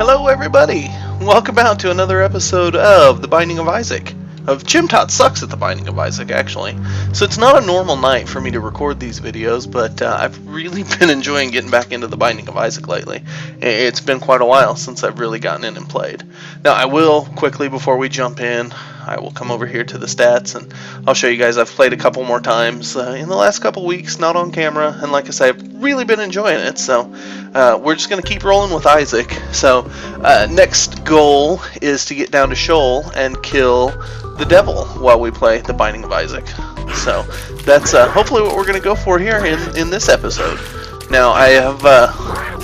Hello everybody! Welcome out to another episode of The Binding of Isaac. Of Chimtot sucks at The Binding of Isaac, actually. So it's not a normal night for me to record these videos, but I've really been enjoying getting back into The Binding of Isaac lately. It's been quite a while since I've really gotten in and played. Now I will, quickly before we jump in, I will come over here to the stats and I'll show you guys I've played a couple more times in the last couple weeks, not on camera, and like I say, I've really been enjoying it, so we're just going to keep rolling with Isaac. So next goal is to get down to Shoal and kill the devil while we play The Binding of Isaac. So that's hopefully what we're going to go for here in this episode. Now I have,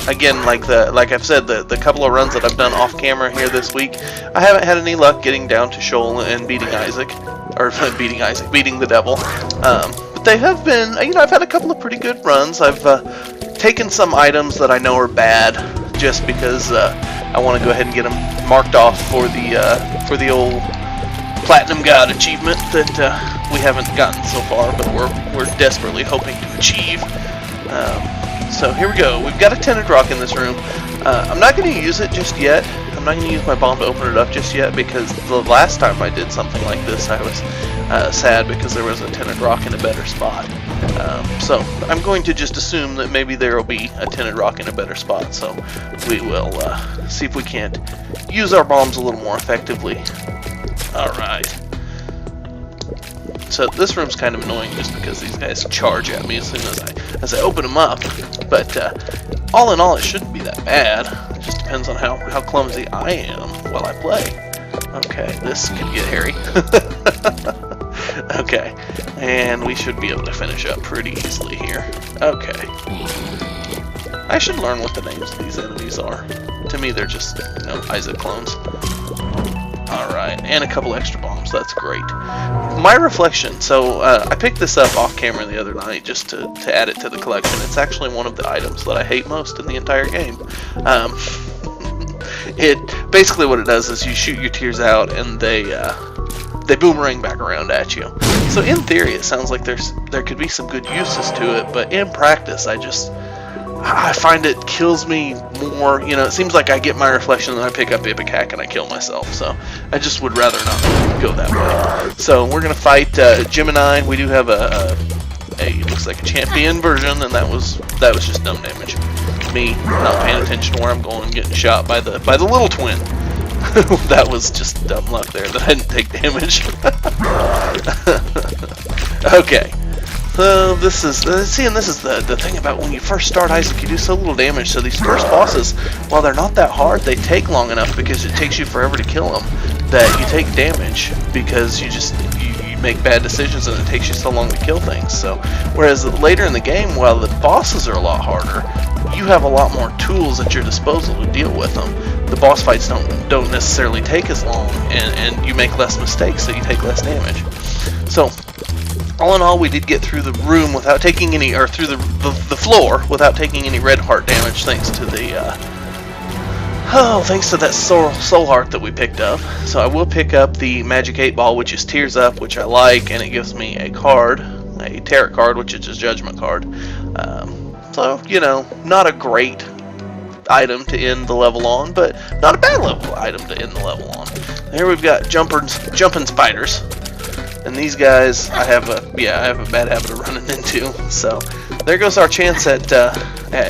again, like I've said, the couple of runs that I've done off camera here this week, I haven't had any luck getting down to Shoal and beating the devil. But they have been, I've had a couple of pretty good runs. I've taken some items that I know are bad just because I want to go ahead and get them marked off for the old Platinum God achievement that we haven't gotten so far, but we're desperately hoping to achieve. So here we go. We've got a tinted rock in this room. I'm not going to use it just yet. I'm not going to use my bomb to open it up just yet because the last time I did something like this I was sad because there was a tinted rock in a better spot. So I'm going to just assume that maybe there will be a tinted rock in a better spot. So we will see if we can't use our bombs a little more effectively. Alright. So this room's kind of annoying just because these guys charge at me as soon as I open them up. But all in all, it shouldn't be that bad. It just depends on how clumsy I am while I play. Okay, this could get hairy. Okay, and we should be able to finish up pretty easily here. Okay. I should learn what the names of these enemies are. To me, they're just, Isaac clones. Alright, and a couple extra bombs, that's great. My reflection, so I picked this up off camera the other night just to add it to the collection. It's actually one of the items that I hate most in the entire game. Basically what it does is you shoot your tears out and they boomerang back around at you. So in theory it sounds like there could be some good uses to it, but in practice I find it kills me more. It seems like I get my reflection and I pick up Ipecac and I kill myself. So I just would rather not go that way. So we're gonna fight Gemini. We do have a looks like a champion version, and that was just dumb damage. Me not paying attention to where I'm going and getting shot by the little twin. That was just dumb luck there that I didn't take damage. Okay. So this is the thing about when you first start Isaac, you do so little damage. So these first bosses, while they're not that hard, they take long enough because it takes you forever to kill them that you take damage because you make bad decisions and it takes you so long to kill things. So whereas later in the game, while the bosses are a lot harder, you have a lot more tools at your disposal to deal with them. The boss fights don't necessarily take as long, and you make less mistakes, so you take less damage. So all in all, we did get through the room without taking any, or through the floor without taking any red heart damage, thanks to thanks to that soul heart that we picked up. So I will pick up the magic 8-ball, which is tears up, which I like, and it gives me a card, a tarot card, which is a judgment card. So not a great item to end the level on, but not a bad item to end the level on. Here we've got jumping spiders. And these guys, I have a bad habit of running into. So there goes our chance at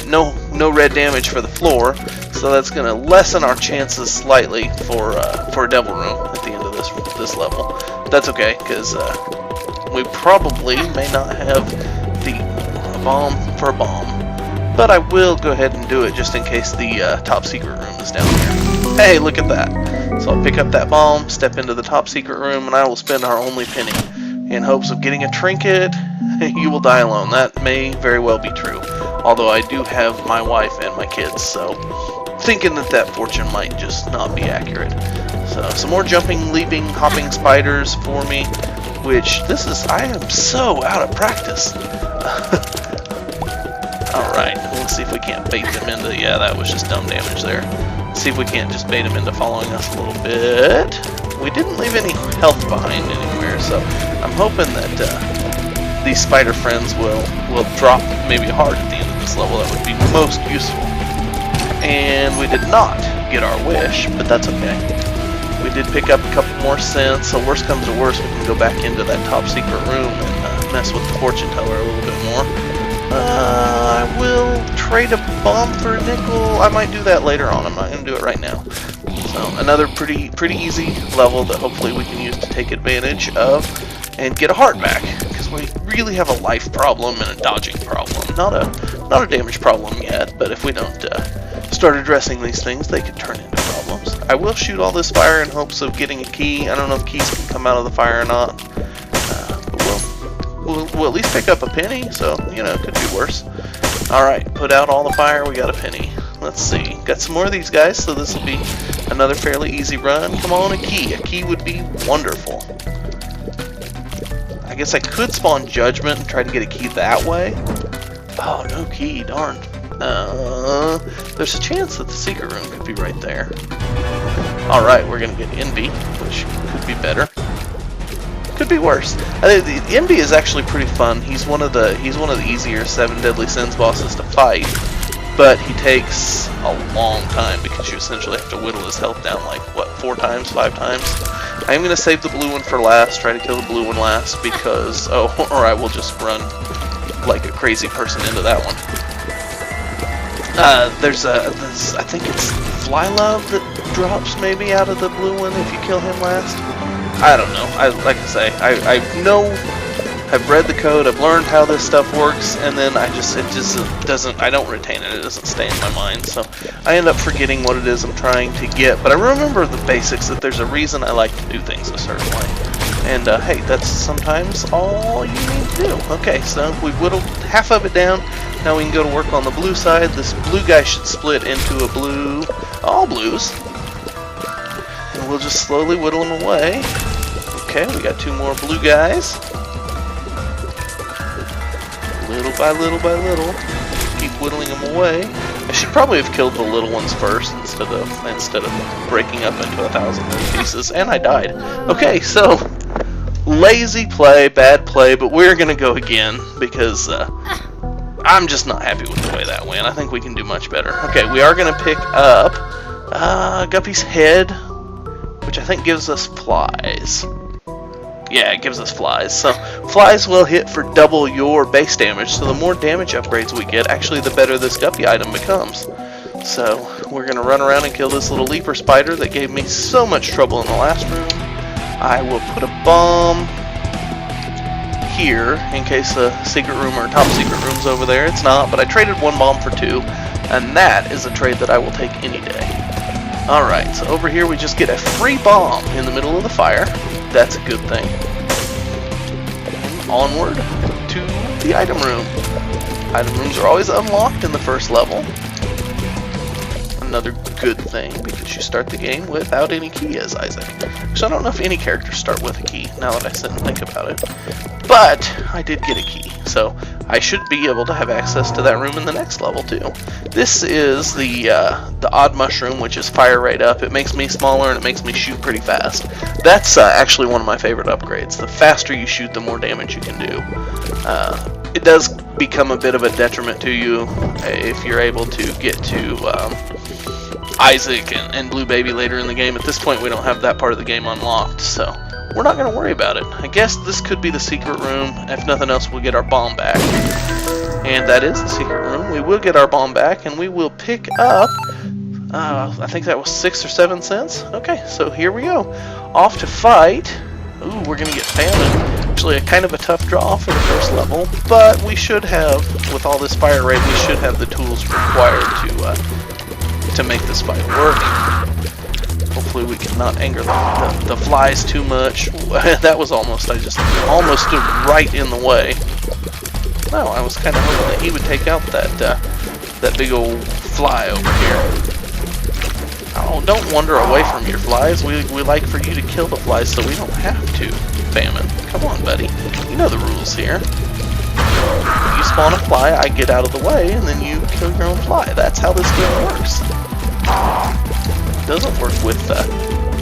no red damage for the floor. So that's going to lessen our chances slightly for a devil room at the end of this level. That's okay, because we probably may not have the bomb for a bomb. But I will go ahead and do it just in case the top secret room is down here. Hey, look at that. So I'll pick up that bomb, step into the top secret room, and I will spend our only penny in hopes of getting a trinket. You will die alone. That may very well be true. Although I do have my wife and my kids, so thinking that fortune might just not be accurate. So some more jumping, leaping, hopping spiders for me, which I am so out of practice. Alright, let's see if we can't bait them into, yeah, that was just dumb damage there. Let's see if we can't just bait them into following us a little bit. We didn't leave any health behind anywhere, so I'm hoping that these spider friends will drop maybe a heart at the end of this level. That would be most useful. And we did not get our wish, but that's okay. We did pick up a couple more cents, so worst comes to worst, we can go back into that top secret room and mess with the fortune teller a little bit more. I will trade a bomb for a nickel. I might do that later on. I'm not going to do it right now. So another pretty easy level that hopefully we can use to take advantage of and get a heart back, because we really have a life problem and a dodging problem. Not a damage problem yet, but if we don't start addressing these things, they could turn into problems. I will shoot all this fire in hopes of getting a key. I don't know if keys can come out of the fire or not. We'll at least pick up a penny, so, you know, it could be worse. Alright, put out all the fire, we got a penny. Let's see, got some more of these guys, so this will be another fairly easy run. Come on, a key. A key would be wonderful. I guess I could spawn Judgment and try to get a key that way. Oh, no key, darn. There's a chance that the secret room could be right there. Alright, we're gonna get Envy, which could be better. Could be worse. I think the Envy is actually pretty fun. He's one of the easier 7 Deadly Sins bosses to fight, but he takes a long time because you essentially have to whittle his health down like what, 4 times, 5 times. I am gonna save the blue one for last. Try to kill the blue one last because or I will just run like a crazy person into that one. There's I think it's Fly Love that drops maybe out of the blue one if you kill him last. I don't know. Like I say, I know, I've read the code, I've learned how this stuff works, and then it just doesn't, I don't retain it, it doesn't stay in my mind, so I end up forgetting what it is I'm trying to get, but I remember the basics, that there's a reason I like to do things a certain way, and hey, that's sometimes all you need to do. Okay, so we've whittled half of it down, now we can go to work on the blue side. This blue guy should split into a blue, all blues. And we'll just slowly whittle them away. Okay, we got 2 more blue guys. Little by little by little. Keep whittling them away. I should probably have killed the little ones first instead of breaking up into 1,000 little pieces. And I died. Okay, so lazy play, bad play, but we're gonna go again because I'm just not happy with the way that went. I think we can do much better. Okay, we are gonna pick up Guppy's head, which I think gives us flies. Yeah, it gives us flies. So flies will hit for double your base damage, so the more damage upgrades we get, actually the better this Guppy item becomes. So we're going to run around and kill this little leaper spider that gave me so much trouble in the last room. I will put a bomb here in case a secret room or top secret room's over there. It's not, but I traded 1 bomb for 2, and that is a trade that I will take any day. Alright, so over here we just get a free bomb in the middle of the fire. That's a good thing. And onward to the item room. Item rooms are always unlocked in the first level. Another good thing, because you start the game without any key as Isaac. So I don't know if any characters start with a key, now that I sit and think about it. But I did get a key, so I should be able to have access to that room in the next level too. This is the odd mushroom, which is fire rate up. It makes me smaller and it makes me shoot pretty fast. That's actually one of my favorite upgrades. The faster you shoot, the more damage you can do. It does become a bit of a detriment to you if you're able to get to Isaac and Blue Baby later in the game. At this point, we don't have that part of the game unlocked, so we're not going to worry about it. I guess this could be the secret room. If nothing else, we'll get our bomb back. And that is the secret room. We will get our bomb back, and we will pick up, I think that was 6 or 7 cents. Okay, so here we go. Off to fight. Ooh, we're going to get Famine. Actually, a kind of a tough draw for the first level, but we should have, with all this fire rate, we should have the tools required to make this fight work. Hopefully we cannot anger the flies too much. That was almost, I just almost stood right in the way. No, I was kind of hoping that he would take out that big old fly over here. Oh, don't wander away from your flies. We like for you to kill the flies so we don't have to, Famine. Come on, buddy. You know the rules here. You spawn a fly, I get out of the way, and then you kill your own fly. That's how this game works. It doesn't work with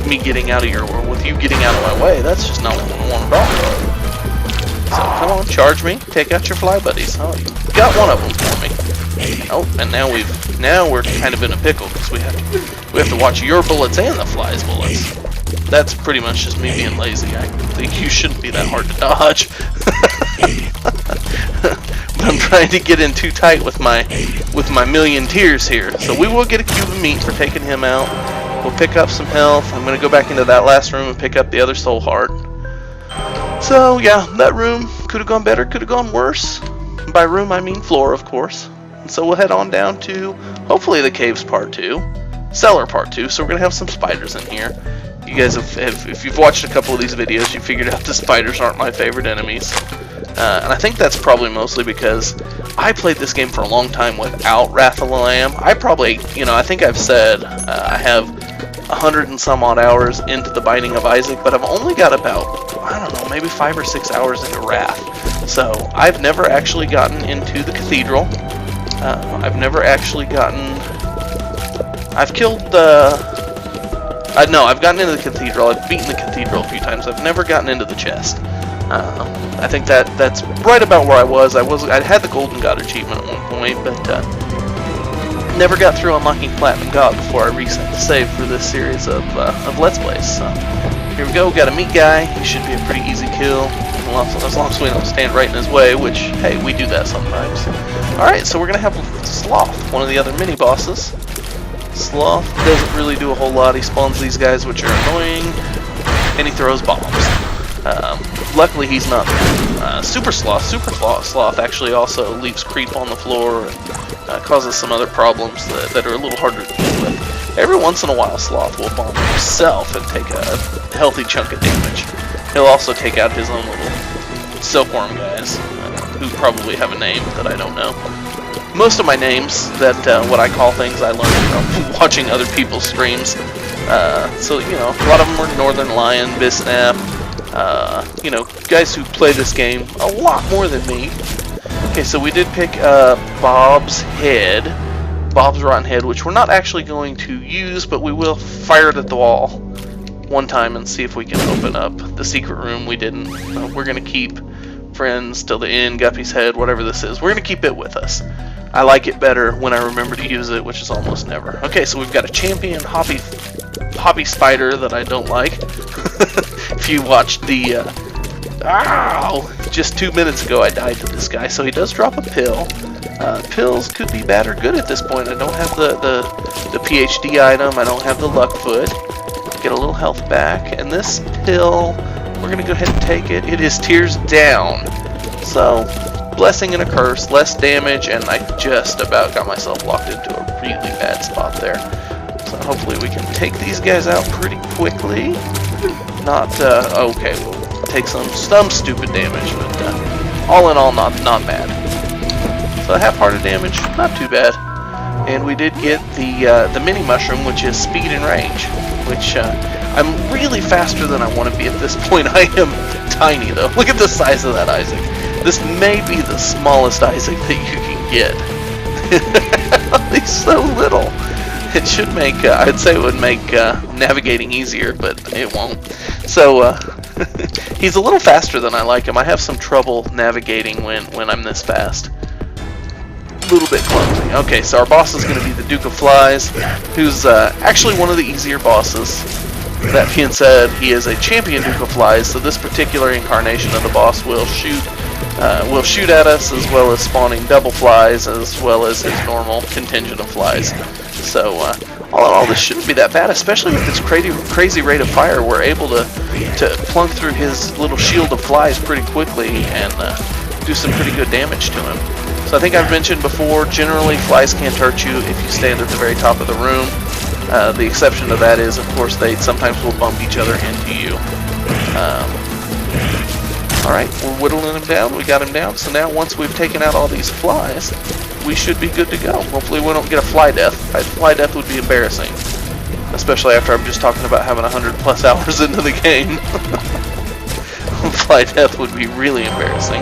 me getting out of your, or with you getting out of my way. That's just not what we want at all. So come on, charge me. Take out your fly buddies. Oh, you got one of them for me. Oh, and now we're kind of in a pickle because we have to watch your bullets and the fly's bullets. That's pretty much just me being lazy. I think you shouldn't be that hard to dodge. But I'm trying to get in too tight with my million tears here. So we will get a cube of meat for taking him out. We'll pick up some health. I'm going to go back into that last room and pick up the other soul heart. So yeah, that room could have gone better, could have gone worse. By room I mean floor, of course. And so we'll head on down to hopefully the caves part 2, cellar part 2. So we're going to have some spiders in here. You guys if you've watched a couple of these videos, you figured out the spiders aren't my favorite enemies. And I think that's probably mostly because I played this game for a long time without Wrath of the Lamb. I probably, I think I've said I have 100 and some odd hours into the Binding of Isaac, but I've only got about, I don't know, maybe 5 or 6 hours into Wrath. So I've never actually gotten into the cathedral. I've never actually gotten... I've killed no, I've gotten into the cathedral. I've beaten the cathedral a few times. I've never gotten into the chest. I think that's right about where I was. I had the Golden God achievement at one point, but never got through unlocking Platinum God before I reset the save for this series of Let's Plays. So here we go. Got a meat guy. He should be a pretty easy kill, as long as we don't stand right in his way. Which, hey, we do that sometimes. All right, so we're gonna have Sloth, one of the other mini bosses. Sloth doesn't really do a whole lot. He spawns these guys, which are annoying, and he throws bombs. Luckily, he's not Super Sloth. Super Sloth actually also leaves creep on the floor and causes some other problems that are a little harder to deal with. Every once in a while, Sloth will bomb himself and take a healthy chunk of damage. He'll also take out his own little silkworm guys, who probably have a name that I don't know. Most of my names, what I call things, I learned from watching other people's streams. So, a lot of them were Northern Lion, Bisnap, guys who play this game a lot more than me. Okay, so we did pick Bob's Rotten Head, which we're not actually going to use, but we will fire it at the wall one time and see if we can open up the secret room. We didn't. We're going to keep Friends Till the End, Guppy's Head, whatever this is. We're going to keep it with us. I like it better when I remember to use it, which is almost never. Okay, so we've got a champion hobby spider that I don't like. If you watched the... just 2 minutes ago I died to this guy, so he does drop a pill. Pills could be bad or good at this point. I don't have the PhD item. I don't have the luck foot. Get a little health back. And this pill, we're going to go ahead and take it. It is tears down. So... blessing and a curse, less damage, and I just about got myself locked into a really bad spot there. So hopefully we can take these guys out pretty quickly. Not, okay, we'll take some stupid damage, but all in all, not bad. So half-hearted damage, not too bad. And we did get the mini mushroom, which is speed and range, which I'm really faster than I want to be at this point. I am tiny, though. Look at the size of that Isaac. This may be the smallest Isaac that you can get. He's so little. It should make, I'd say it would make navigating easier, but it won't. So, he's a little faster than I like him. I have some trouble navigating when I'm this fast. A little bit clumsy. Okay, so our boss is going to be the Duke of Flies, who's actually one of the easier bosses. That being said, he is a champion Duke of Flies, so this particular incarnation of the boss will shoot at us, as well as spawning double flies, as well as his normal contingent of flies. So, all in all, this shouldn't be that bad, especially with this crazy rate of fire. We're able to plunk through his little shield of flies pretty quickly and do some pretty good damage to him. So I think I've mentioned before, generally flies can't hurt you if you stand at the very top of the room. The exception to that is, of course, they sometimes will bump each other into you. Alright, we're whittling him down. We got him down. So now once we've taken out all these flies, we should be good to go. Hopefully we don't get a fly death. Fly death would be embarrassing. Especially after I'm just talking about having 100+ hours into the game. Fly death would be really embarrassing.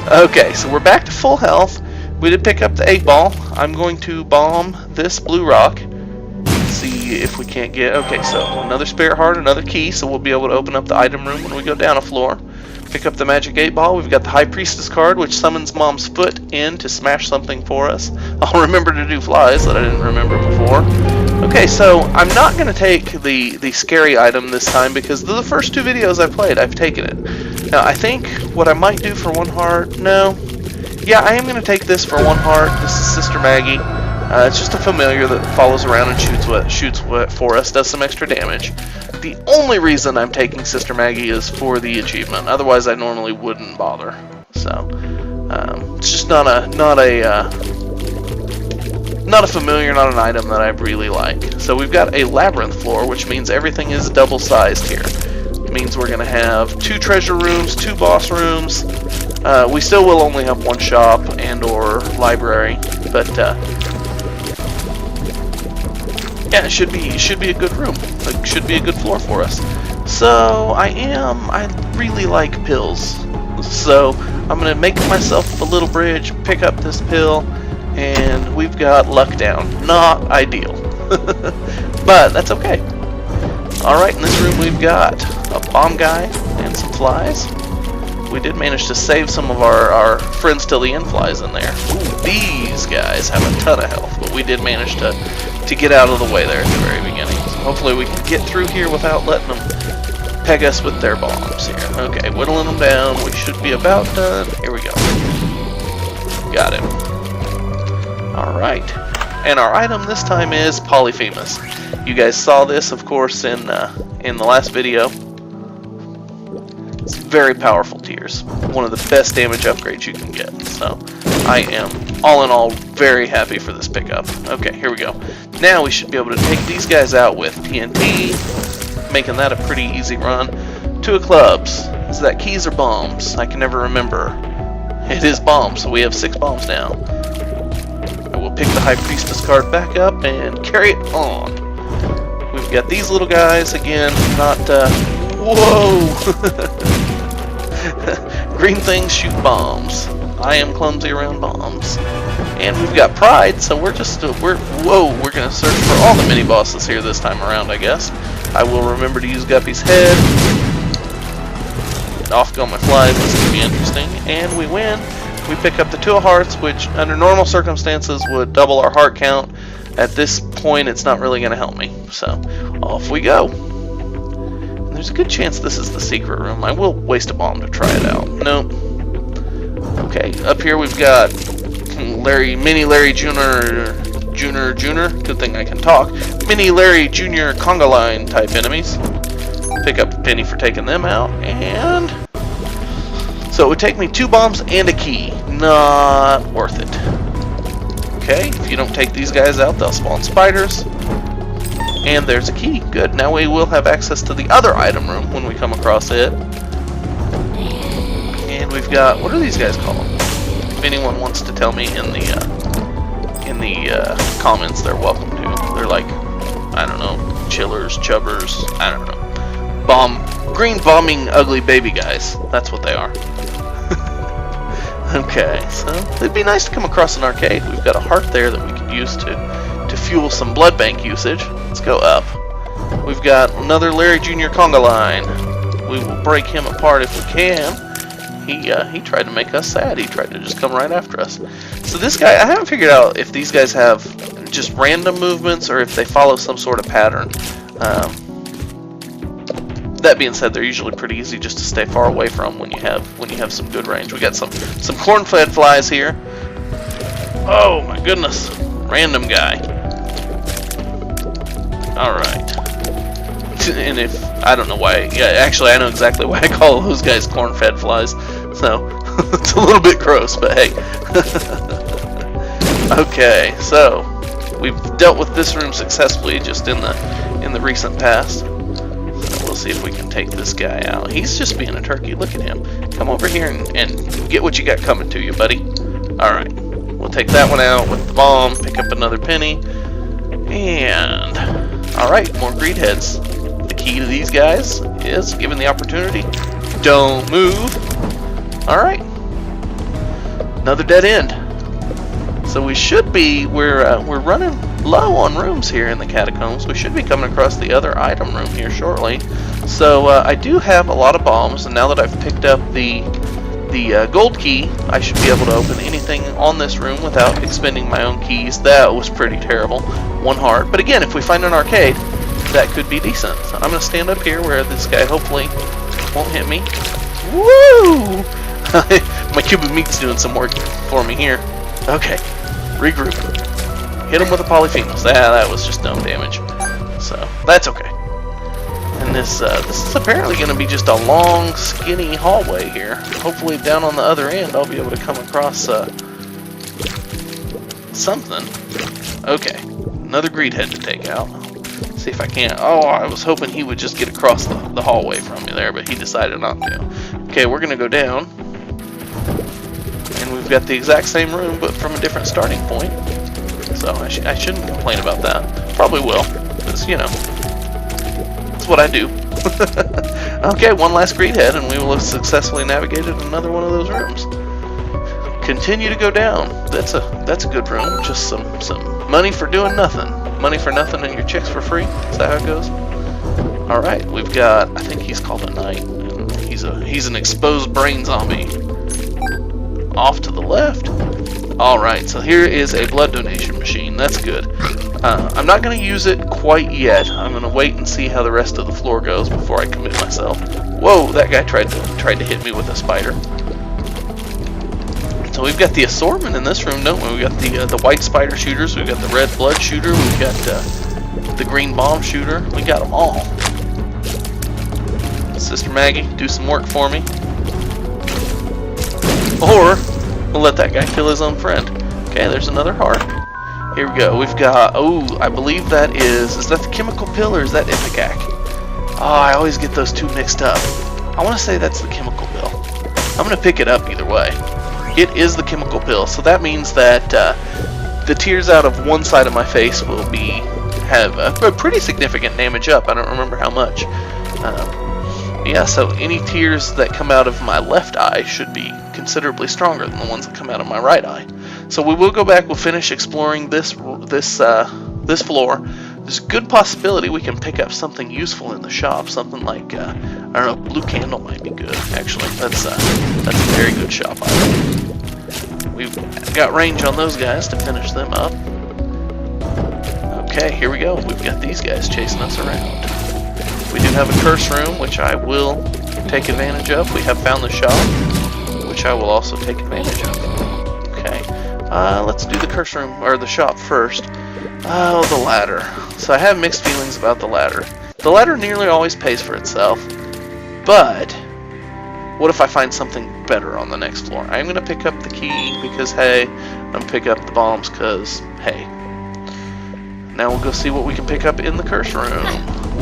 Okay, so we're back to full health. We did pick up the 8-ball. I'm going to bomb this blue rock. See if we can't get... Okay, so another spirit heart, another key, so we'll be able to open up the item room when we go down a floor. Pick up the Magic 8 Ball. We've got the High Priestess card, which summons Mom's foot in to smash something for us. I'll remember to do flies that I didn't remember before. Okay, so I'm not going to take the scary item this time because the first 2 videos I played, I've taken it. Now, I think what I might do for 1 heart, no. Yeah, I am going to take this for 1 heart. This is Sister Maggie. It's just a familiar that follows around and shoots what for us, does some extra damage. The only reason I'm taking Sister Maggie is for the achievement. Otherwise, I normally wouldn't bother. So, it's just not a familiar, not an item that I really like. So we've got a Labyrinth floor, which means everything is double-sized here. It means we're going to have 2 treasure rooms, 2 boss rooms. We still will only have 1 shop and/or library, but yeah, it should be a good room. It should be a good floor for us. So I really like pills. So I'm gonna make myself a little bridge, pick up this pill, and we've got luck down. Not ideal, but that's okay. All right, in this room we've got a bomb guy and some flies. We did manage to save some of our friends till the end flies in there. Ooh, these guys have a ton of health, but we did manage to get out of the way there at the very beginning. So hopefully we can get through here without letting them peg us with their bombs here. Okay, whittling them down. We should be about done. Here we go. Got him. Alright. And our item this time is Polyphemus. You guys saw this, of course, in the last video. It's very powerful tears. One of the best damage upgrades you can get. So I am, all in all, very happy for this pickup. Okay, here we go. Now we should be able to take these guys out with TNT, making that a pretty easy run. 2 of clubs. Is that keys or bombs? I can never remember. It is bombs, so we have 6 bombs now. I will pick the High Priestess card back up and carry it on. We've got these little guys, again, not, whoa! Green things shoot bombs. I am clumsy around bombs. And we've got pride, so we're gonna search for all the mini bosses here this time around, I guess. I will remember to use Guppy's head. Off go my flies, this is gonna be interesting. And we win. We pick up the 2 of hearts, which under normal circumstances would double our heart count. At this point, it's not really gonna help me. So, off we go. And there's a good chance this is the secret room. I will waste a bomb to try it out. Nope. Okay, up here we've got Mini Larry Jr. Good thing I can talk. Mini Larry Jr. conga line type enemies. Pick up a penny for taking them out, and so it would take me 2 bombs and a key. Not worth it. Okay, if you don't take these guys out, they'll spawn spiders. And there's a key. Good. Now we will have access to the other item room when we come across it. And we've got, what are these guys called? If anyone wants to tell me in the comments, they're welcome to. They're like, I don't know, chillers, chubbers, I don't know. Green bombing ugly baby guys. That's what they are. Okay, so it'd be nice to come across an arcade. We've got a heart there that we could use to fuel some blood bank usage. Let's go up. We've got another Larry Jr. conga line. We will break him apart if we can. He tried to make us sad. He tried to just come right after us. So this guy, I haven't figured out if these guys have just random movements or if they follow some sort of pattern. That being said, they're usually pretty easy just to stay far away from when you have some good range. We got some corn-fed flies here. Oh my goodness, random guy. All right. And if I don't know why, yeah, actually I know exactly why I call those guys corn-fed flies. So it's a little bit gross, but hey. Okay, so we've dealt with this room successfully just in the recent past. So we'll see if we can take this guy out. He's just being a turkey. Look at him. Come over here and get what you got coming to you, buddy. All right, we'll take that one out with the bomb. Pick up another penny, and all right, more greed heads. The key to these guys is, given the opportunity, don't move. All right, another dead end. So we should be, we're running low on rooms here in the catacombs. We should be coming across the other item room here shortly. So I do have a lot of bombs, and now that I've picked up the gold key, I should be able to open anything on this room without expending my own keys. That was pretty terrible. 1 heart. But again, if we find an arcade, that could be decent. So I'm going to stand up here where this guy hopefully won't hit me. Woo! My cube of meat's doing some work for me here. Okay, regroup. Hit him with a polyphenol. That was just dumb damage. So, that's okay. And this is apparently going to be just a long, skinny hallway here. Hopefully down on the other end I'll be able to come across something. Okay, another greed head to take out. See if I can. Oh, I was hoping he would just get across the hallway from me there, but he decided not to. Okay, we're going to go down. And we've got the exact same room, but from a different starting point. So I shouldn't complain about that. Probably will, because, you know, that's what I do. Okay, one last greed head, and we will have successfully navigated another one of those rooms. Continue to go down. That's a good room. Just some money for doing nothing. Money for nothing and your chicks for free. Is that how it goes? All right, we've got. I think he's called a knight. He's an exposed brain zombie. Off to the left. All right, so here is a blood donation machine. That's good. I'm not going to use it quite yet. I'm going to wait and see how the rest of the floor goes before I commit myself. Whoa, that guy tried to hit me with a spider. So we've got the assortment in this room, don't we? We've got the white spider shooters, we've got the red blood shooter, we've got the green bomb shooter. We got them all. Sister Maggie, do some work for me. Or we'll let that guy kill his own friend. Okay, there's another heart. Here we go. We've got, oh, I believe that is that the chemical pill or is that Ipecac? Oh, I always get those two mixed up. I want to say that's the chemical pill. I'm going to pick it up either way. It is the chemical pill, so that means that the tears out of one side of my face will have a pretty significant damage up. I don't remember how much. Yeah, so any tears that come out of my left eye should be considerably stronger than the ones that come out of my right eye. So we will go back. We'll finish exploring this floor. There's a good possibility we can pick up something useful in the shop. Something like I don't know, blue candle might be good. Actually, that's a very good shop item. We've got range on those guys to finish them up. Okay, here we go. We've got these guys chasing us around. We do have a curse room, which I will take advantage of. We have found the shop, which I will also take advantage of. Okay, let's do the curse room, or the shop first. Oh, the ladder. So I have mixed feelings about the ladder. The ladder nearly always pays for itself, but what if I find something better on the next floor? I'm going to pick up the key because, hey, I'm going to pick up the bombs because, hey. Now we'll go see what we can pick up in the curse room.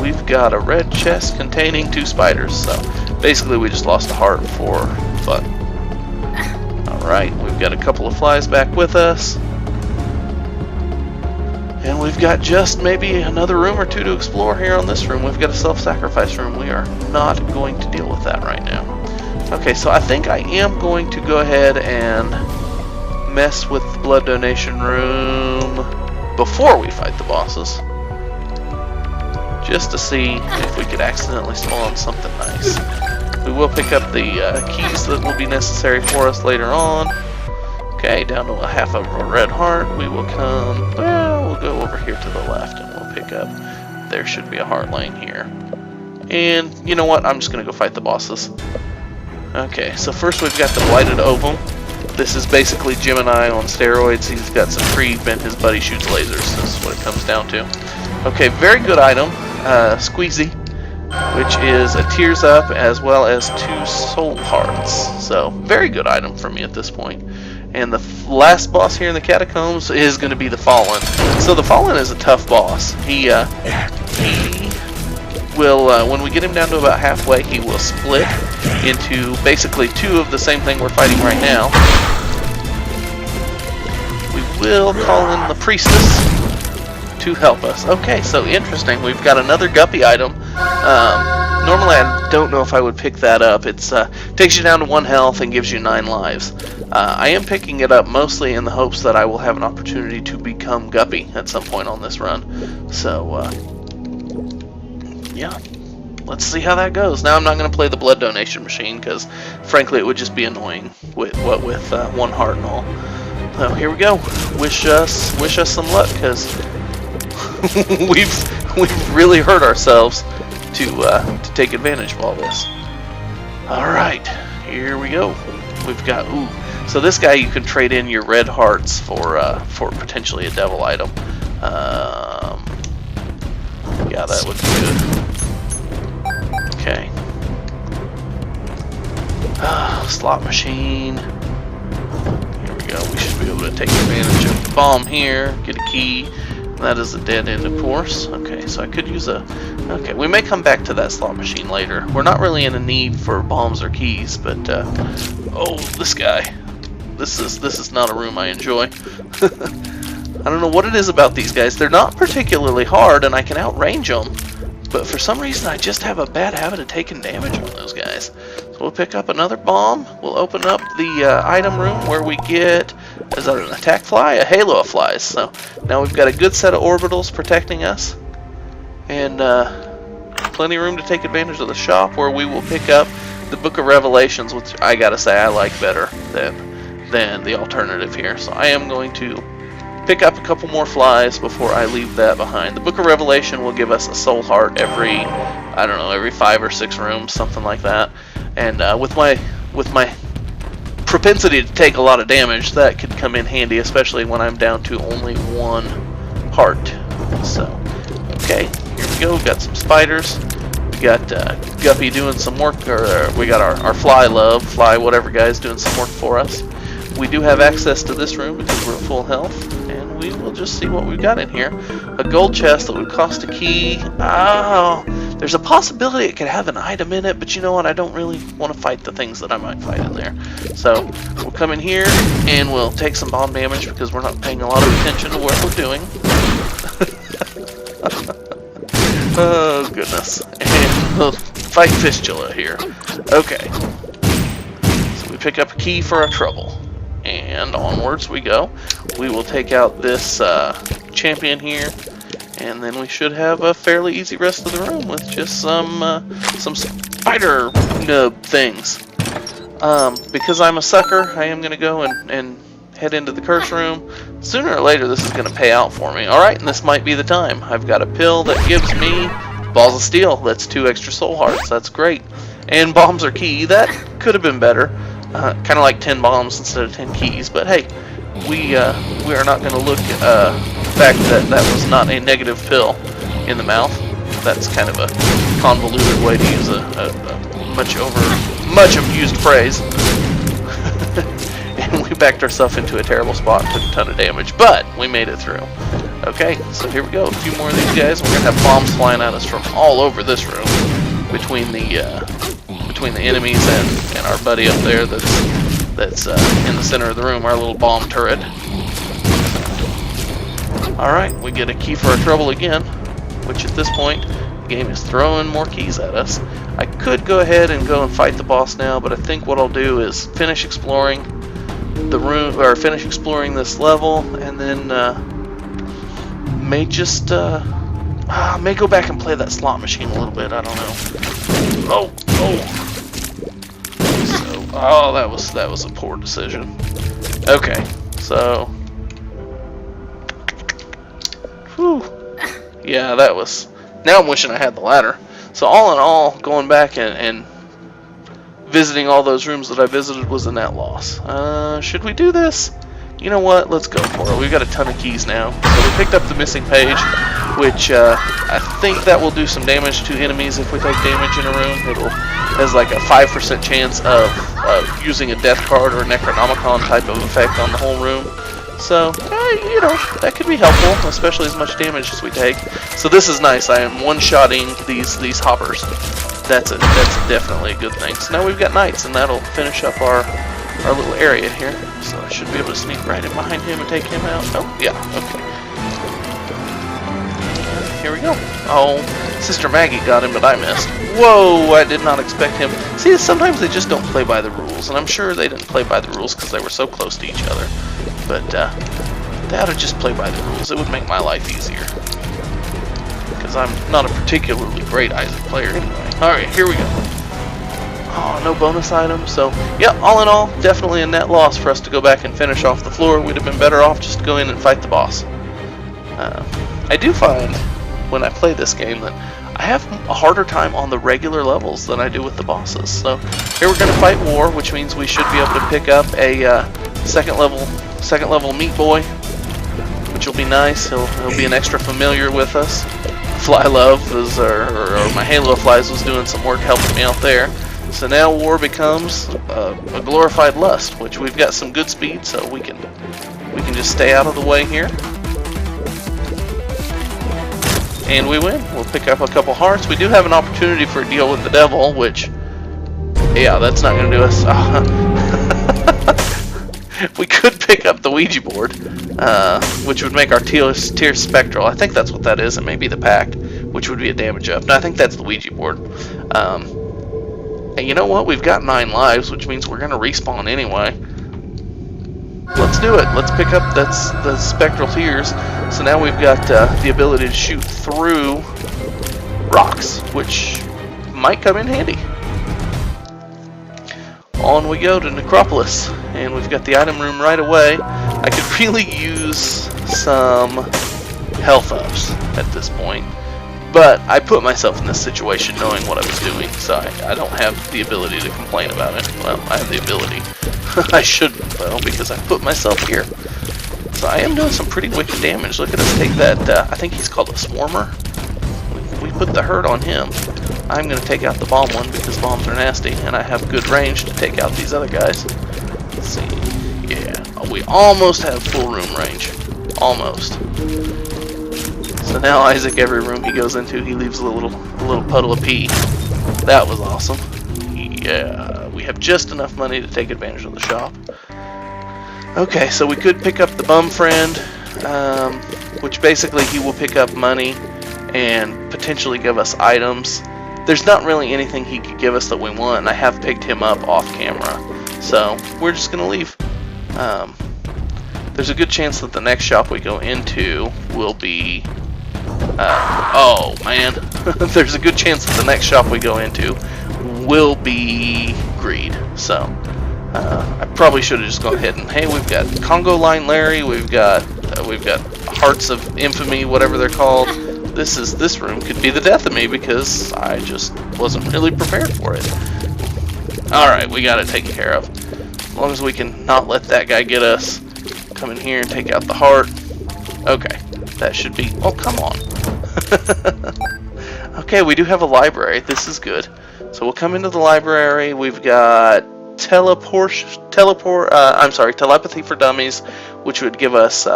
We've got a red chest containing 2 spiders, so basically we just lost a heart for fun. Alright, we've got a couple of flies back with us. And we've got just maybe another room or 2 to explore here on this room. We've got a self-sacrifice room. We are not going to deal with that right now. Okay, so I think I am going to go ahead and mess with the blood donation room before we fight the bosses. Just to see if we could accidentally spawn something nice. We will pick up the keys that will be necessary for us later on. Okay, down to a half of a red heart. We will come, well, we'll go over here to the left and we'll pick up, there should be a heart laying here. And you know what, I'm just going to go fight the bosses. Okay, so first we've got the Blighted Ovum. This is basically Gemini on steroids. He's got some creep and his buddy shoots lasers. This is what it comes down to. Okay, very good item. Squeezy, which is a tears up as well as 2 soul hearts. So, very good item for me at this point. And the last boss here in the catacombs is going to be the Fallen. So the Fallen is a tough boss. He will, when we get him down to about halfway, he will split into basically 2 of the same thing we're fighting right now. We will call in the Priestess to help us. Okay, so interesting. We've got another guppy item. Normally I don't know if I would pick that up. It's takes you down to 1 health and gives you 9 lives. I am picking it up mostly in the hopes that I will have an opportunity to become Guppy at some point on this run. So, yeah. Let's see how that goes. Now I'm not going to play the blood donation machine because, frankly, it would just be annoying with 1 heart and all. So here we go. Wish us some luck because we've really hurt ourselves to take advantage of all this. All right, here we go. We've got so this guy you can trade in your red hearts for potentially a devil item. Yeah, that would be good. Okay. Slot machine. Here we go. We should be able to take advantage of the bomb here. Get a key. That is a dead end, of course. Okay, so I could use a... Okay, we may come back to that slot machine later. We're not really in a need for bombs or keys, but... oh, this guy. This is not a room I enjoy. I don't know what it is about these guys. They're not particularly hard, and I can outrange them. But for some reason, I just have a bad habit of taking damage on those guys. So we'll pick up another bomb. We'll open up the item room where we get... Is that an attack fly? A halo of flies. So now we've got a good set of orbitals protecting us. And plenty of room to take advantage of the shop where we will pick up the Book of Revelations, which I gotta say I like better than the alternative here. So I am going to pick up a couple more flies before I leave that behind. The Book of Revelation will give us a soul heart every, I don't know, every 5 or 6 rooms, something like that. And with my propensity to take a lot of damage, that could come in handy, especially when I'm down to only 1 heart. So, okay, here we go. We've got some spiders. We got Guppy doing some work, or we got our fly whatever guy's doing some work for us. We do have access to this room because we're at full health, and we will just see what we've got in here. A gold chest that would cost a key. Oh, there's a possibility it could have an item in it, but you know what? I don't really want to fight the things that I might fight in there. So we'll come in here and we'll take some bomb damage because we're not paying a lot of attention to what we're doing. Oh, goodness. And we'll fight Fistula here. Okay. So we pick up a key for our trouble. And onwards we go. We will take out this champion here, and then we should have a fairly easy rest of the room with just some spider nub things. Because I'm a sucker, I am going to go and head into the curse room. Sooner or later this is going to pay out for me. Alright, and this might be the time. I've got a pill that gives me balls of steel. That's 2 extra soul hearts. That's great. And bombs are key. That could have been better. Kind of like 10 bombs instead of 10 keys, but hey, we are not going to look at the fact that that was not a negative pill in the mouth. That's kind of a convoluted way to use a much abused phrase. And we backed ourselves into a terrible spot and took a ton of damage, but we made it through. Okay, so here we go. A few more of these guys. We're gonna have bombs flying at us from all over this room between the enemies and our buddy up there that's in the center of the room, our little bomb turret. Alright, we get a key for our trouble again, which at this point, the game is throwing more keys at us. I could go ahead and go and fight the boss now, but I think what I'll do is finish exploring the room, or finish exploring this level, and then may just may go back and play that slot machine a little bit. I don't know. Oh, that was a poor decision. Okay, so, whew, yeah, that was. Now I'm wishing I had the ladder. So all in all, going back and visiting all those rooms that I visited was a net loss. Should we do this? You know what? Let's go for it. We've got a ton of keys now. So we picked up the missing page, which I think that will do some damage to enemies if we take damage in a room. There's like a 5% chance of using a death card or a Necronomicon type of effect on the whole room. So, you know, that could be helpful, especially as much damage as we take. So this is nice. I am one-shotting these hoppers. That's definitely a good thing. So now we've got knights, and that'll finish up our little area here. So I should be able to sneak right in behind him and take him out. Oh, yeah, okay. And here we go. Oh, Sister Maggie got him, but I missed. Whoa, I did not expect him. See, sometimes they just don't play by the rules, and I'm sure they didn't play by the rules because they were so close to each other. But they ought to just play by the rules. It would make my life easier. Because I'm not a particularly great Isaac player anyway. Alright, here we go. Oh, no bonus items. So, yeah, all in all, definitely a net loss for us to go back and finish off the floor. We'd have been better off just to go in and fight the boss. I do find, when I play this game, that I have a harder time on the regular levels than I do with the bosses. So, here we're going to fight War, which means we should be able to pick up a second level Meat Boy, which will be nice. He'll be an extra familiar with us. Fly Love is, or my Halo of Flies was doing some work helping me out there. So now War becomes a glorified Lust, which we've got some good speed, so we can just stay out of the way here. And we win. We'll pick up a couple hearts. We do have an opportunity for a deal with the devil, which, yeah, that's not going to do us. We could pick up the Ouija board, which would make our tier spectral. I think that's what that is. It may be the pack, which would be a damage up. No, I think that's the Ouija board. And you know what? We've got 9 lives, which means we're going to respawn anyway. Let's do it. Let's pick up the spectral tears. So now we've got the ability to shoot through rocks, which might come in handy. On we go to Necropolis, and we've got the item room right away. I could really use some health ups at this point, but I put myself in this situation knowing what I was doing, so I don't have the ability to complain about it. Well, I have the ability. I shouldn't, though, because I put myself here. So I am doing some pretty wicked damage. Look at us take that, I think he's called a Swarmer. We put the hurt on him. I'm going to take out the bomb one because bombs are nasty, and I have good range to take out these other guys. Let's see. Yeah, we almost have full room range. Almost. So now Isaac, every room he goes into, he leaves a little puddle of pee. That was awesome. Yeah, we have just enough money to take advantage of the shop. Okay, so we could pick up the bum friend, which basically he will pick up money and potentially give us items. There's not really anything he could give us that we want, and I have picked him up off camera. So, we're just going to leave. There's a good chance that the next shop we go into will be... oh, man. There's a good chance that the next shop we go into will be Greed. So, I probably should have just gone ahead and... Hey, we've got Congo Line Larry, we've got Hearts of Infamy, whatever they're called. This room could be the death of me because I just wasn't really prepared for it. Alright, we got it taken care of. As long as we can not let that guy get us. Come in here and take out the heart. Okay, that should be... Oh, come on. Okay, we do have a library. This is good. So we'll come into the library. We've got telepathy for dummies, which would give us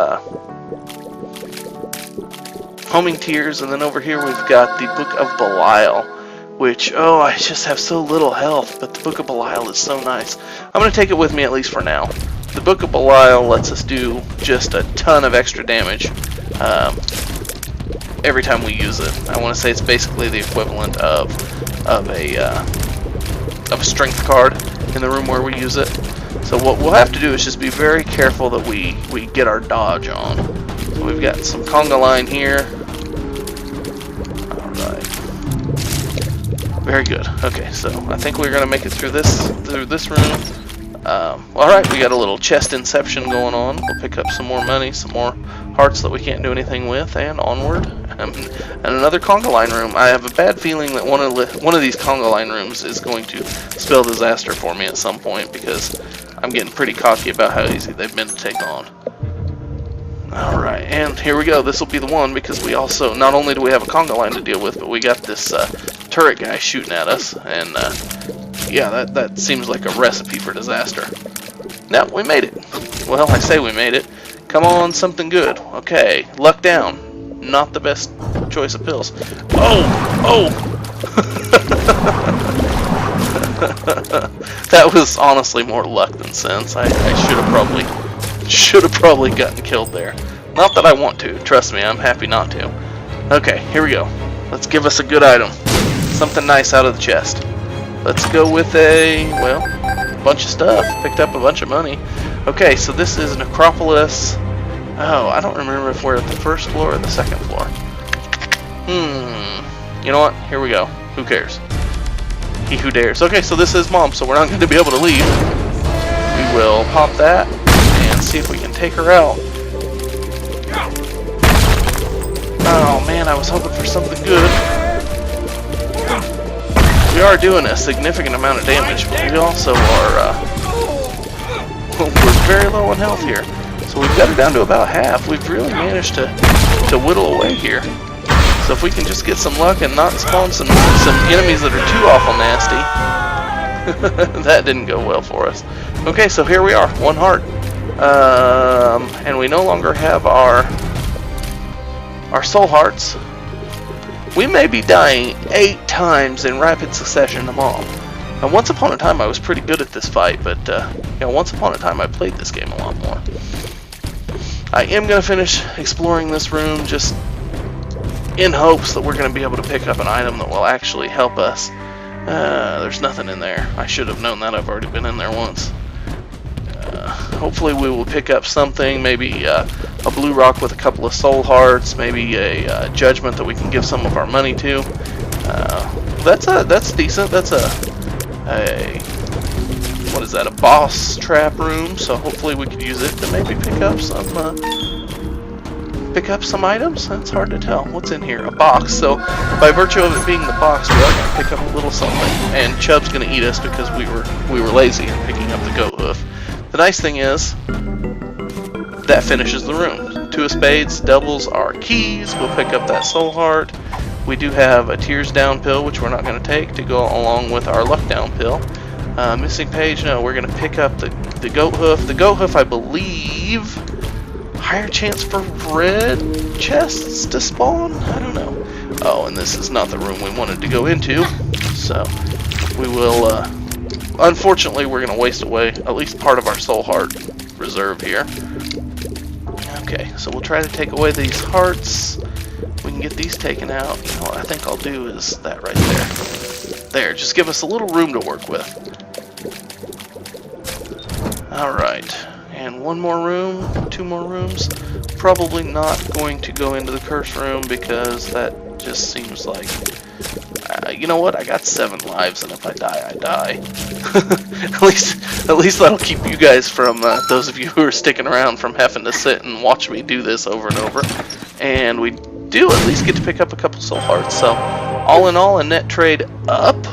homing tears, and then over here we've got the Book of Belial, which, oh, I just have so little health, but the Book of Belial is so nice. I'm going to take it with me at least for now. The Book of Belial lets us do just a ton of extra damage every time we use it. I want to say it's basically the equivalent of a strength card in the room where we use it. So what we'll have to do is just be very careful that we get our dodge on. So we've got some conga line here. Alright. Very good. Okay, so I think we're gonna make it through this room. Alright, we got a little chest inception going on. We'll pick up some more money, some more hearts that we can't do anything with, and onward. And another conga line room. I have a bad feeling that one of these conga line rooms is going to spell disaster for me at some point, because I'm getting pretty cocky about how easy they've been to take on. Alright, and here we go. This will be the one, because we also, not only do we have a conga line to deal with, but we got this turret guy shooting at us, and yeah, that seems like a recipe for disaster. No, we made it. Well, I say we made it. Come on, something good. Okay, luck down. Not the best choice of pills. Oh! Oh! That was honestly more luck than sense. I should have probably gotten killed there. Not that I want to. Trust me, I'm happy not to. Okay, here we go. Let's give us a good item. Something nice out of the chest. Let's go with a, well, bunch of stuff. Picked up a bunch of money. Okay, so this is Necropolis. Oh, I don't remember if we're at the first floor or the second floor. You know what? Here we go. Who cares? He who dares. Okay, so this is Mom, so we're not going to be able to leave. We will pop that and see if we can take her out. Oh man, I was hoping for something good. We are doing a significant amount of damage, but we also are, we're very low on health here. So we've got her down to about half. We've really managed to whittle away here. So if we can just get some luck and not spawn some enemies that are too awful nasty. That didn't go well for us. Okay, so here we are, 1 heart. And we no longer have our soul hearts. We may be dying 8 times in rapid succession to Mom. And once upon a time I was pretty good at this fight, but you know, once upon a time I played this game a lot more. I am going to finish exploring this room just in hopes that we're going to be able to pick up an item that will actually help us. There's nothing in there. I should have known that. I've already been in there once. Hopefully we will pick up something, maybe a blue rock with a couple of soul hearts, maybe a judgment that we can give some of our money to. That's decent. That's a what is that? A boss trap room. So hopefully we could use it to maybe pick up some items. That's hard to tell. What's in here? A box. So by virtue of it being the box, we are going to pick up a little something. And Chubb's going to eat us because we were lazy in picking up the goat hoof. The nice thing is, that finishes the room. 2 of spades doubles our keys. We'll pick up that soul heart. We do have a tears down pill, which we're not going to take, to go along with our luck down pill. Missing page, no, we're going to pick up the goat hoof. The goat hoof, I believe, higher chance for red chests to spawn? I don't know. Oh, and this is not the room we wanted to go into. So, we will... unfortunately, we're going to waste away at least part of our soul heart reserve here. Okay, so we'll try to take away these hearts. We can get these taken out. You know what I think I'll do is that right there. There, just give us a little room to work with. Alright, and 1 more room, 2 more rooms. Probably not going to go into the curse room because that just seems like... you know what? I got 7 lives, and if I die, I die. at least that'll keep you guys from those of you who are sticking around from having to sit and watch me do this over and over. And we do at least get to pick up a couple soul hearts. So, all in all, a net trade up.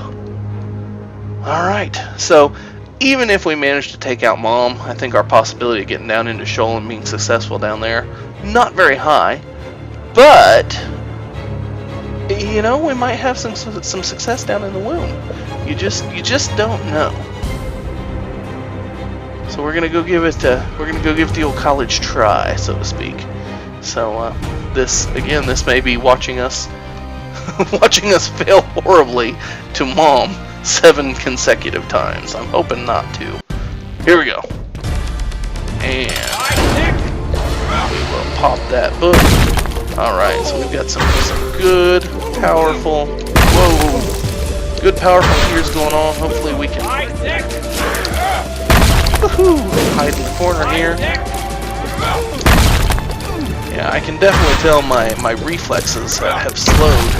All right. So, even if we manage to take out Mom, I think our possibility of getting down into Shoal and being successful down there, not very high. But you know, we might have some success down in the womb. You just don't know. So we're gonna go give it the old college try, so to speak. So this may be watching us fail horribly to Mom 7 consecutive times. I'm hoping not to. Here we go. And we will pop that book. Alright, so we've got some good, powerful, good powerful tears going on. Hopefully we can hide in the corner here. Yeah, I can definitely tell my reflexes have slowed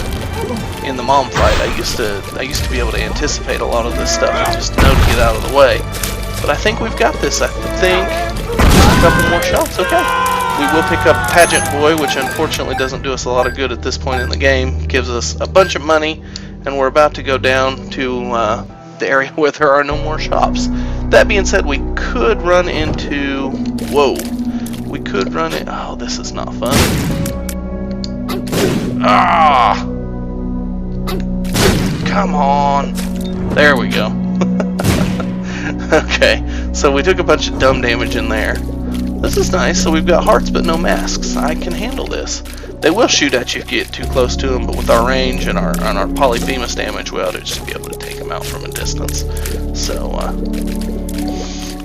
in the Mom fight. I used to be able to anticipate a lot of this stuff and just know to get out of the way. But I think we've got this. I think just a couple more shots. Okay. We will pick up Pageant Boy, which unfortunately doesn't do us a lot of good at this point in the game. Gives us a bunch of money, and we're about to go down to the area where there are no more shops. That being said, we could run into... Whoa. We could run it... Oh, this is not fun. Ah! Come on. There we go. Okay, so we took a bunch of dumb damage in there. This is nice. So we've got hearts but no masks. I can handle this. They will shoot at you if you get too close to them, but with our range and our Polyphemus damage, we ought to just be able to take them out from a distance. So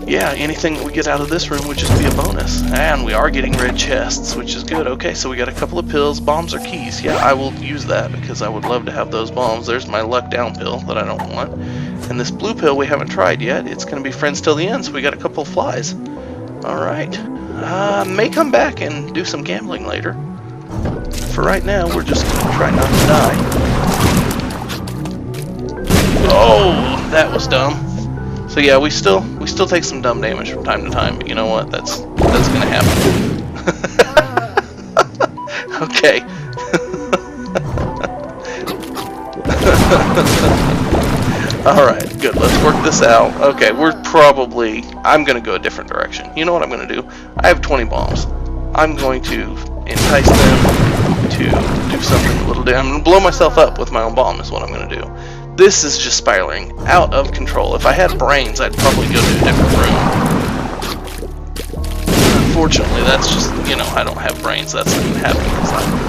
yeah, anything that we get out of this room would just be a bonus. And we are getting red chests, which is good. Okay, so we got a couple of pills. Bombs are keys. Yeah, I will use that because I would love to have those bombs. There's my luck down pill that I don't want. And this blue pill we haven't tried yet. It's going to be friends till the end, so we got a couple of flies. Alright. May come back and do some gambling later. For right now, we're just going to try not to die. Oh, that was dumb. So yeah, we still take some dumb damage from time to time, but you know what? That's gonna happen. Okay. Alright, good. Let's work this out. Okay, I'm gonna go a different direction. You know what I'm gonna do? I have 20 bombs. I'm going to entice them to do something a little different. I'm gonna blow myself up with my own bomb is what I'm gonna do. This is just spiraling out of control. If I had brains, I'd probably go to a different room. Unfortunately, that's just, you know, I don't have brains. That's not going to happen.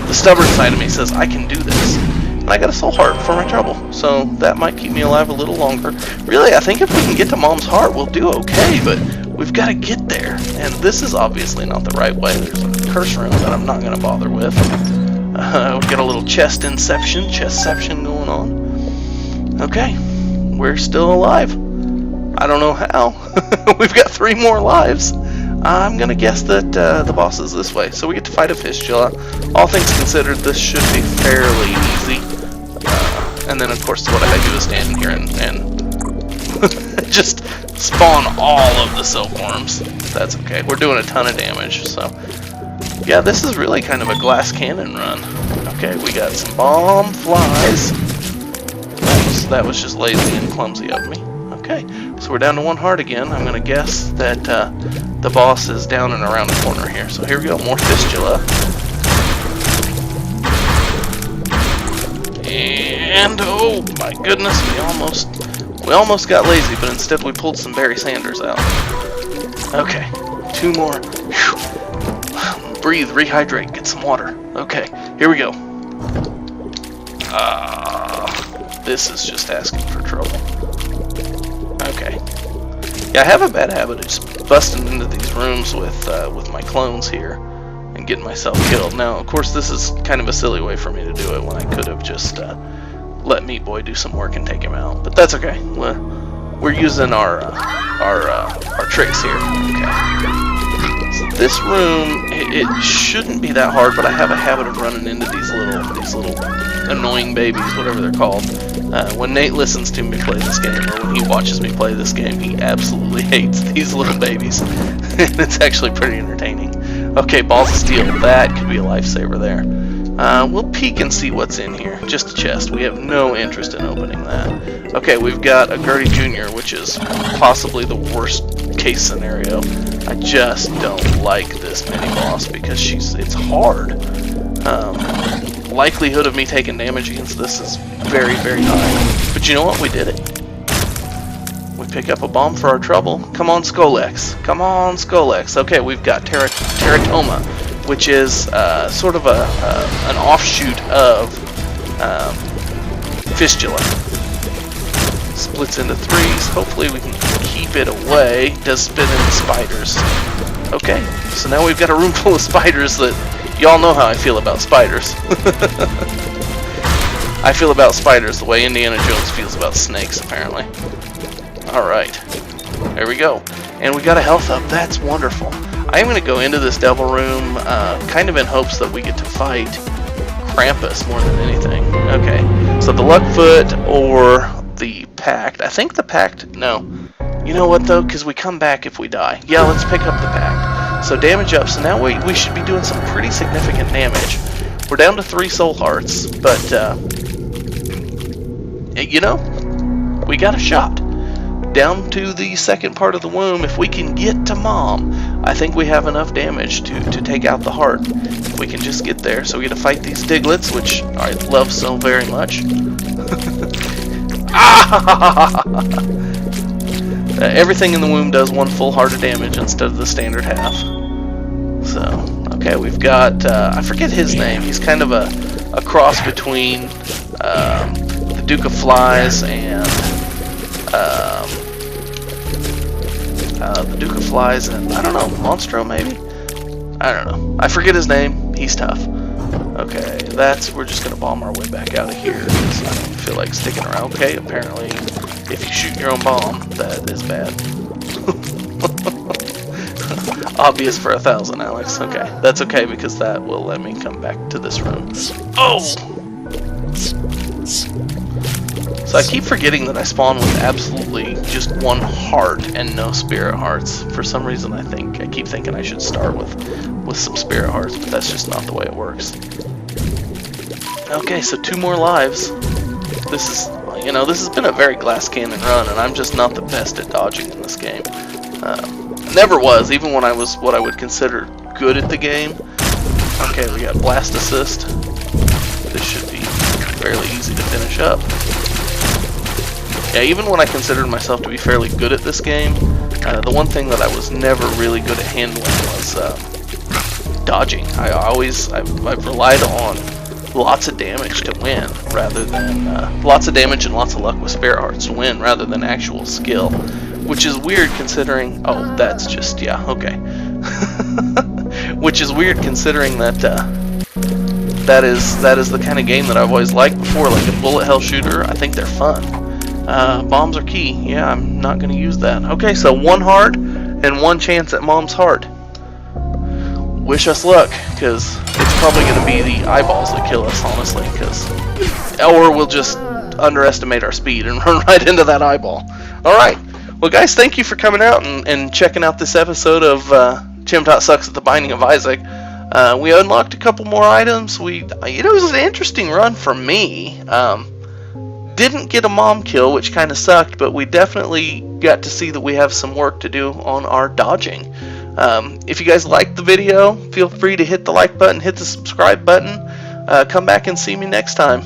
The stubborn side of me says, I can do this. And I got a soul heart for my trouble. So that might keep me alive a little longer. Really, I think if we can get to Mom's heart, we'll do okay. But we've got to get there. And this is obviously not the right way. There's a curse room that I'm not going to bother with. We got a little chestception going on. Okay, we're still alive. I don't know how. We've got 3 more lives. I'm gonna guess that the boss is this way. So we get to fight a fistula. All things considered, this should be fairly easy. And then, of course, what I do is stand in here and just spawn all of the silkworms. That's okay. We're doing a ton of damage. So, yeah, this is really kind of a glass cannon run. Okay, we got some bomb flies. That was just lazy and clumsy of me. Okay, so we're down to 1 heart again. I'm going to guess that the boss is down and around the corner here. So here we go, more fistula. And, oh my goodness, we almost got lazy, but instead we pulled some Barry Sanders out. Okay, 2 more. Whew. Breathe, rehydrate, get some water. Okay, here we go. This is just asking for trouble. Okay. Yeah, I have a bad habit of just busting into these rooms with my clones here and getting myself killed. Now, of course, this is kind of a silly way for me to do it when I could have just let Meat Boy do some work and take him out. But that's okay. We're using our tricks here. Okay. So this room, it shouldn't be that hard, but I have a habit of running into these little annoying babies, whatever they're called. When Nate listens to me play this game, or when he watches me play this game, he absolutely hates these little babies. And it's actually pretty entertaining. Okay, balls of steel. That could be a lifesaver there. We'll peek and see what's in here. Just a chest. We have no interest in opening that. Okay, we've got a Gertie Jr., which is possibly the worst case scenario. I just don't like this mini-boss because it's hard. Likelihood of me taking damage against this is very, very high. But you know what? We did it. We pick up a bomb for our trouble. Come on, Skolex. Come on, Skolex. Okay, we've got Teratoma, which is sort of an offshoot of Fistula. Splits into 3s. Hopefully we can keep it away. Does spin into spiders. Okay, so now we've got a room full of spiders that... Y'all know how I feel about spiders. I feel about spiders the way Indiana Jones feels about snakes, apparently. Alright. There we go. And we got a health up. That's wonderful. I am going to go into this devil room kind of in hopes that we get to fight Krampus more than anything. Okay. So the Luckfoot or the Pact. I think the Pact... No. You know what, though? Because we come back if we die. Yeah, let's pick up the Pact. So damage up, so now we should be doing some pretty significant damage. We're down to 3 soul hearts, but, you know, we got a shot. Down to the second part of the womb, if we can get to Mom, I think we have enough damage to take out the heart. If we can just get there. So we get to fight these Diglets, which I love so very much. Everything in the womb does 1 full heart of damage instead of the standard half. So, okay, we've got, I forget his name. He's kind of a cross between the Duke of Flies and the Duke of Flies, and I don't know, Monstro maybe? I don't know. I forget his name. He's tough. Okay, we're just gonna bomb our way back out of here, because I don't feel like sticking around. Okay, apparently, if you shoot your own bomb, that is bad. Obvious for 1,000, Alex. Okay, that's okay, because that will let me come back to this room. Oh! So I keep forgetting that I spawn with absolutely just 1 heart and no spirit hearts. For some reason I keep thinking I should start with some spirit hearts, but that's just not the way it works. Okay, so 2 more lives. This is, this has been a very glass cannon run, and I'm just not the best at dodging in this game. Never was, even when I was what I would consider good at the game. Okay, we got blast assist. This should be fairly easy to finish up. Yeah, even when I considered myself to be fairly good at this game, the one thing that I was never really good at handling was dodging. I've relied on lots of damage to win, rather than lots of damage and lots of luck with spirit hearts to win, rather than actual skill, which is weird considering. Oh, that's just, yeah, okay. Which is weird considering that that is the kind of game that I've always liked before, like a bullet hell shooter. I think they're fun. Bombs are key. Yeah, I'm not going to use that. Okay, so 1 heart and 1 chance at Mom's heart. Wish us luck, because it's probably going to be the eyeballs that kill us, honestly, or we'll just underestimate our speed and run right into that eyeball. Alright, well guys, thank you for coming out and checking out this episode of Chimtot Sucks at the Binding of Isaac. We unlocked a couple more items. It was an interesting run for me. Didn't get a mom kill, which kind of sucked, but we definitely got to see that we have some work to do on our dodging. If you guys liked the video, feel free to hit the like button, hit the subscribe button. Come back and see me next time.